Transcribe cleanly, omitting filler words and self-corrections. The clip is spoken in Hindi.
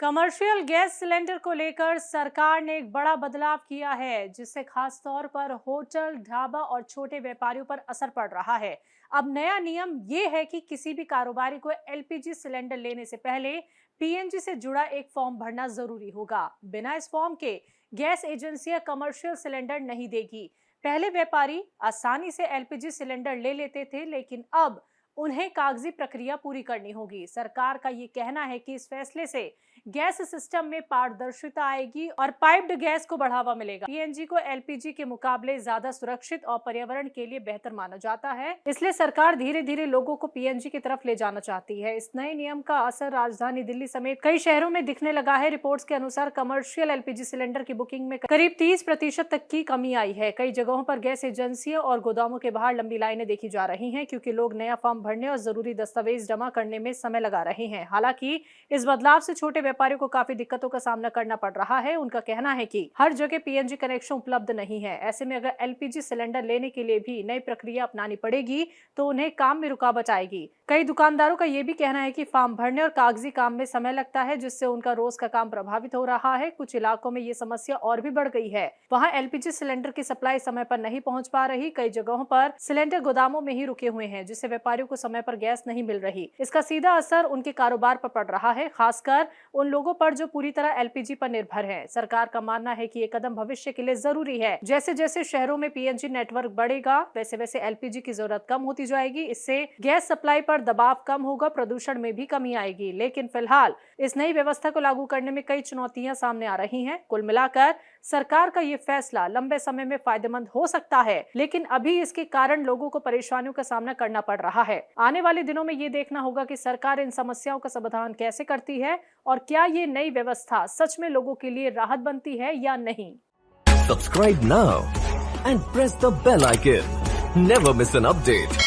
कमर्शियल गैस सिलेंडर को लेकर सरकार ने एक बड़ा बदलाव किया है, जिससे खास तौर पर होटल, ढाबा और छोटे व्यापारियों पर असर पड़ रहा है। अब नया नियम ये है कि किसी भी कारोबारी को एलपीजी सिलेंडर लेने से पहले पीएनजी से जुड़ा एक फॉर्म भरना जरूरी होगा। बिना इस फॉर्म के गैस एजेंसियां कमर्शियल सिलेंडर नहीं देगी। पहले व्यापारी आसानी से एलपीजी सिलेंडर ले लेते थे, लेकिन अब उन्हें कागजी प्रक्रिया पूरी करनी होगी। सरकार का ये कहना है कि इस फैसले से गैस सिस्टम में पारदर्शिता आएगी और पाइप्ड गैस को बढ़ावा मिलेगा। पीएनजी को एलपीजी के मुकाबले ज्यादा सुरक्षित और पर्यावरण के लिए बेहतर माना जाता है, इसलिए सरकार धीरे धीरे लोगों को पीएनजी की तरफ ले जाना चाहती है। इस नए नियम का असर राजधानी दिल्ली समेत कई शहरों में दिखने लगा है। रिपोर्ट्स के अनुसार कमर्शियल एलपीजी सिलेंडर की बुकिंग में करीब 30% तक की कमी आई है। कई जगहों पर गैस एजेंसियों और गोदामों के बाहर लंबी लाइनें देखी जा रही हैं, क्योंकि लोग नया फॉर्म भरने और जरूरी दस्तावेज जमा करने में समय लगा रहे हैं। हालांकि इस बदलाव से छोटे व्यापारियों को काफी दिक्कतों का सामना करना पड़ रहा है। उनका कहना है कि हर जगह पीएनजी कनेक्शन उपलब्ध नहीं है। ऐसे में अगर एलपीजी सिलेंडर लेने के लिए भी नई प्रक्रिया अपनानी पड़ेगी तो उन्हें काम में रुकावट आएगी। कई दुकानदारों का यह भी कहना है कि फॉर्म भरने और कागजी काम में समय लगता है, जिससे उनका रोज का काम प्रभावित हो रहा है। कुछ इलाकों में ये समस्या और भी बढ़ गई है। वहाँ एलपीजी सिलेंडर की सप्लाई समय पर नहीं पहुंच पा रही। कई जगहों पर सिलेंडर गोदामों में ही रुके हुए हैं, जिससे व्यापारियों को समय पर गैस नहीं मिल रही। इसका सीधा असर उनके कारोबार पर पड़ रहा है, खासकर उन लोगों पर जो पूरी तरह एलपीजी पर निर्भर हैं। सरकार का मानना है कि ये कदम भविष्य के लिए जरूरी है। जैसे जैसे शहरों में पीएनजी नेटवर्क बढ़ेगा, वैसे वैसे एलपीजी की जरूरत कम होती जाएगी। इससे गैस सप्लाई पर दबाव कम होगा, प्रदूषण में भी कमी आएगी। लेकिन फिलहाल इस नई व्यवस्था को लागू करने में कई चुनौतियां सामने आ रही हैं। कुल मिलाकर सरकार का ये फैसला लंबे समय में फायदेमंद हो सकता है, लेकिन अभी इसके कारण लोगों को परेशानियों का सामना करना पड़ रहा है। आने वाले दिनों में ये देखना होगा कि सरकार इन समस्याओं का समाधान कैसे करती है और क्या ये नई व्यवस्था सच में लोगों के लिए राहत बनती है या नहीं। Subscribe now and press the bell icon. Never miss an update.